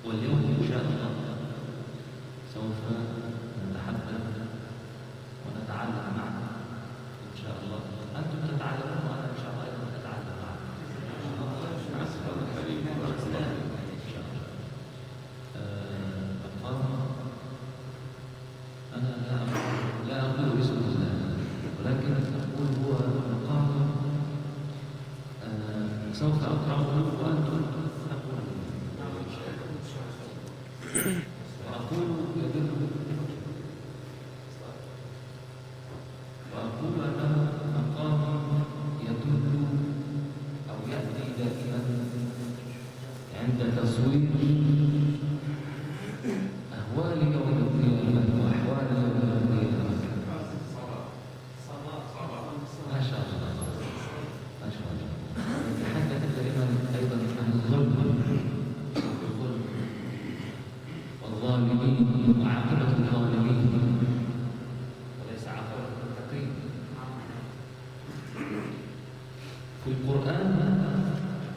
واليوم إن شاء الله سوف نتحدث ونتعلم معا إن شاء الله. أنتم تتعلمون وأنا إن شاء الله أيضا أتعلم معكم. أنا لا أقول اسم الله، ولكن أقول هو مقام سوف أقرأه وأنتم تقولون. وأقول أنه مقام يدل أو يأتي دائما عند تصوير أهوال يوم القيامة وأحوال يوم القيامة. ما شاء الله ما شاء الله. نتحدث دائما أيضا عن الظلم والظالمين وعاقبة الظالمين وليس عاقبة المتقين. في القرآن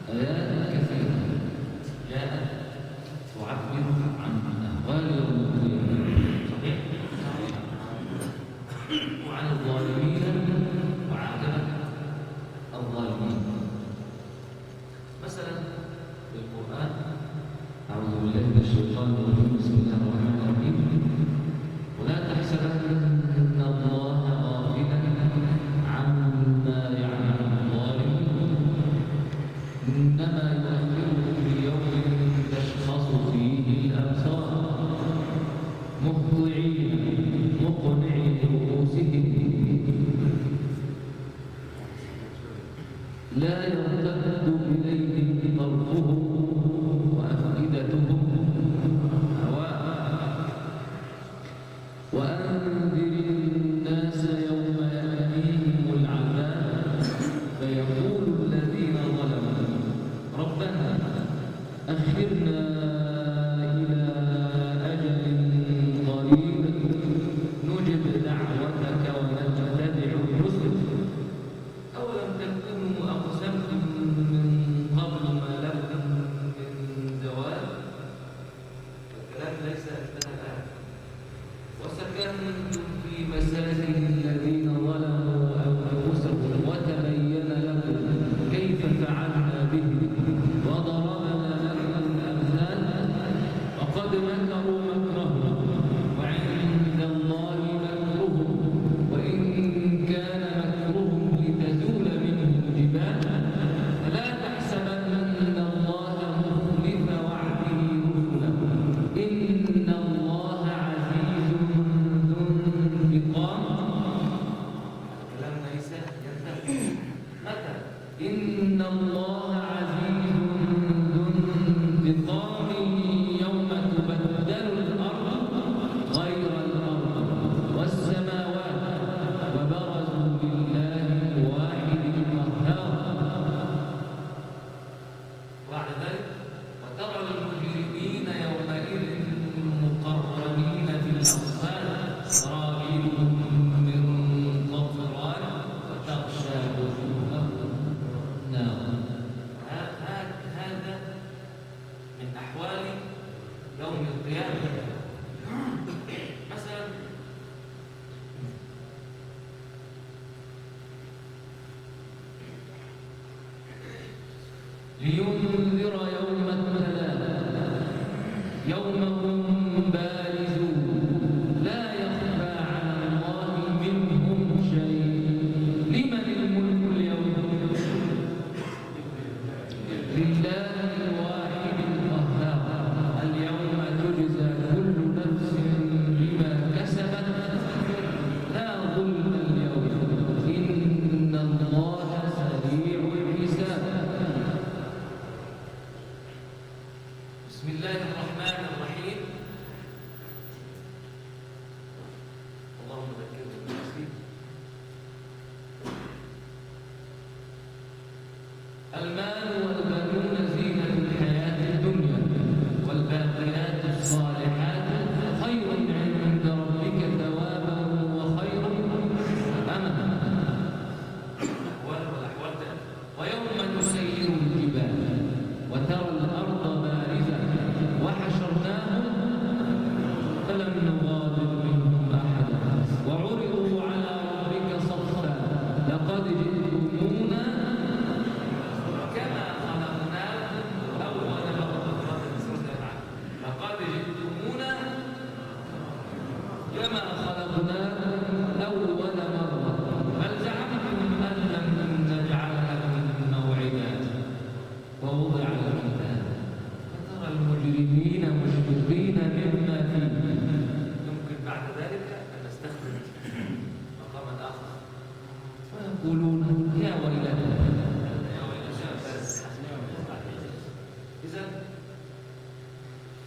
آيات كثيرة جاءت تعبر عن أهوال يوم القيامة، صحيح؟ وعن الظالمين وعاقبة الظالمين. مثلا في القرآن أعوذ بالله من الشيطان الرجيم، بسم الله الرحمن الرحيم. ولا تحسبن الله غافلا عما يعمل الظالمون إنما يؤخرهم ليوم تشخص فيه الأبصار مهطعين مقنعي رؤوسهم لا يرتد إليهم طرفهم وأفئدتهم هواء. وأنذر الناس يوم يأتيهم العذاب فيقول الذين ظلموا ربنا أخرنا إلى أجل قريب نجب دعوتك ونتبع الرسل أولم تكونوا أقسمتم من قبل ما لكم من زوال. الكلام ليس أثبتها. وسكنتم في مساكن الذين ظلموا أنفسهم وتبين لكم كيف فعلنا بهم وضربنا لكم الأمثال وقد مكروا مكرهم وعند الله مكرهم وإن كان مكرهم لتزول منه الجبال فلا تحسبن الله مخلف وعده رسله إن الله عزيز ذو انتقام. الكلام ليس ينتهي. متى؟ إن الله عزيز ذو انتقام يوم تبدل الأرض غير الأرض والسماوات وبرزوا لله الواحد القهار. وبعد ذلك وترى المجرمين يومئذ مقرنين في الأصفاد سرابيلهم من قطران وتغشى وجوههم النار. هذا من أحوال يوم القيامة. مثلا لينذر يوم التلاق يوم هم بارزون لا يخفى على الله منهم شيء. لمن الملك اليوم؟ لله الواحد القهار. اليوم تجزى كل نفس بما كسبت لا ظلم اليوم إن الله سريع الحساب. بسم الله الرحمن الرحيم. اللهم ذكرني بالنسيب. المال والبنون زينة الحياة الدنيا والباقيات الصالحات خير عند ربك ثوابا وخير أملا. الأحوال والأحوال. ويوم نسير الجبال وترى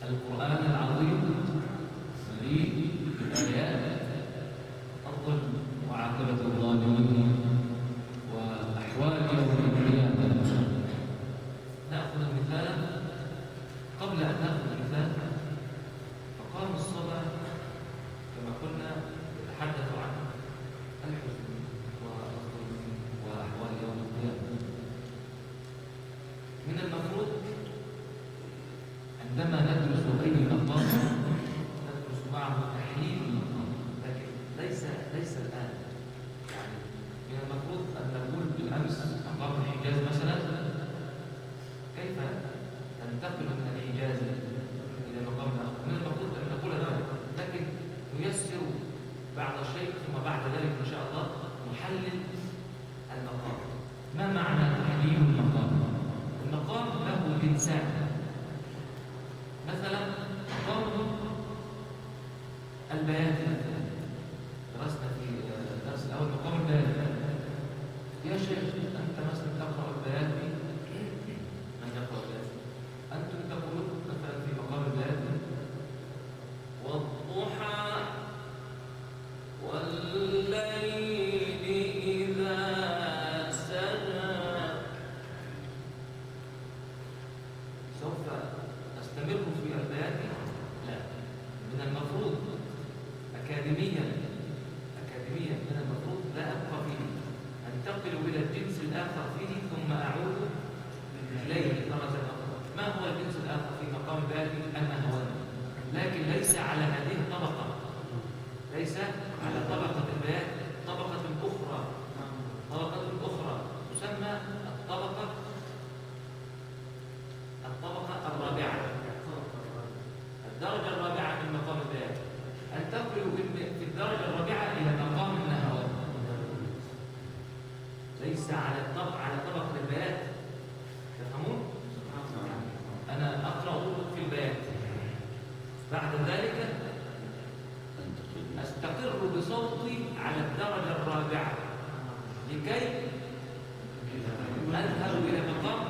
القرآن العظيم مليء بآيات الظلم وعاقبة الظالمين وأحوال يوم القيامة. نأخذ مثالا. قبل أن نأخذ مثال، فقام الصبا كما قلنا يتحدث عن الحزن والظلم وأحوال يوم القيامة. من المفروض عندما ندرس أي مقام ندرس معه تحليل المقام، لكن ليس الآن. يعني من المفروض أن نقول بالأمس مقام الحجاز مثلا، كيف تنتقل من الحجاز إلى مقام آخر؟ من المفروض أن نقول ذلك، لكن نيسر بعض الشيء ثم بعد ذلك إن شاء الله نحلل المقام. ما معنى تحليل المقام؟ المقام له جنسان. مثلا مقام البيات، درسنا في الدرس الأول مقام البيات. يا شيخ أنت مثلا تقرأ البيات، من يقرأ البيات؟ أنتم تقولون مثلا في مقام البيات والضحى والليل إذا سجى. سوف أستمر في البيات؟ لا. من المفروض أكاديميا من المفروض لا أبقى فيه، أنتقل إلى الجنس الآخر فيه ثم أعود إليه درجة أخرى. ما هو الجنس الآخر في مقام البيات؟ النهوان، لكن ليس على هذه الطبقة، ليس على طبقة البيات، طبقة أخرى تسمى الطبقة الرابعة، الدرجة الرابعة من مقام البيات. أنتقل في الدرجة الرابعة إلى مقام النهوان، ليس على طبقة البيات. تفهمون؟ أنا أقرأ في البيات، بعد ذلك أستقر بصوتي على الدرجة الرابعة لكي أذهب إلى مقام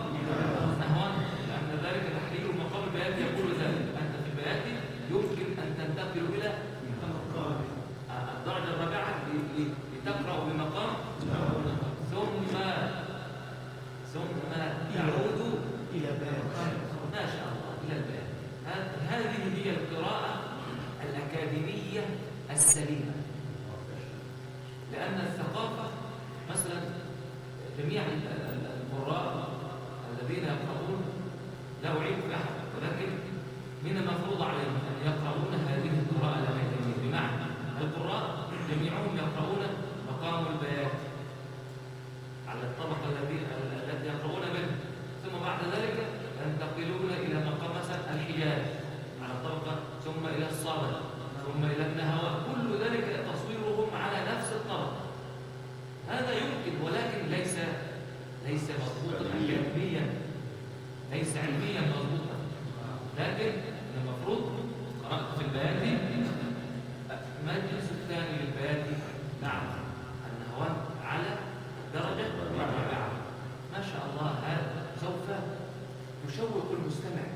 النهوان، لأن ذلك تحليل مقام البيات يقول ذلك. أنت في البيات يمكن أن تنتقل إلى الدرجة الرابعة لتقرأ بمقام ثم تعود إلى البيات. ما شاء الله، إلى البيات. هذه هي القراءة الأكاديمية السليمة، لأن الثقافة مثلا جميع القراء الذين يقرؤون، لا أعيب في أحد، ولكن من المفروض عليهم أن يقرؤون هذه القراءة الأكاديمية. بمعنى القراء جميعهم يقرؤون مقام البيات على الطبقة التي يقرؤون منه، ثم بعد ذلك ينتقلون إلى مقام مثلا الحجاز على الطبقة، ثم إلى الصابر، ثم إلى النهوى. كل ذلك تصويرهم على نفس الطبقة. هذا يمكن، ولكن ليس مضبوطا أكاديميا، ليس علميا مضبوطا. لكن المفروض قرأت في البيات، المجلس الثاني للبيات نعم النهوان على الدرجة الرابعة. ما شاء الله، هذا سوف يشوق المستمع.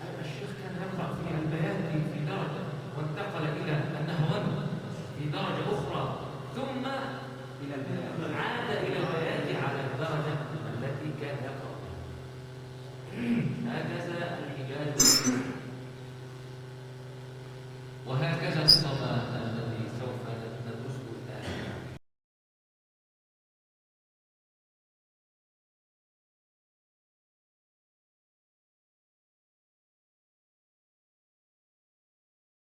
هذا الشيخ كان يقرأ في البيات في درجة، وانتقل إلى النهوان في درجة أخرى، ثم عاد إلى البيات على الدرجة التي كان يقرأ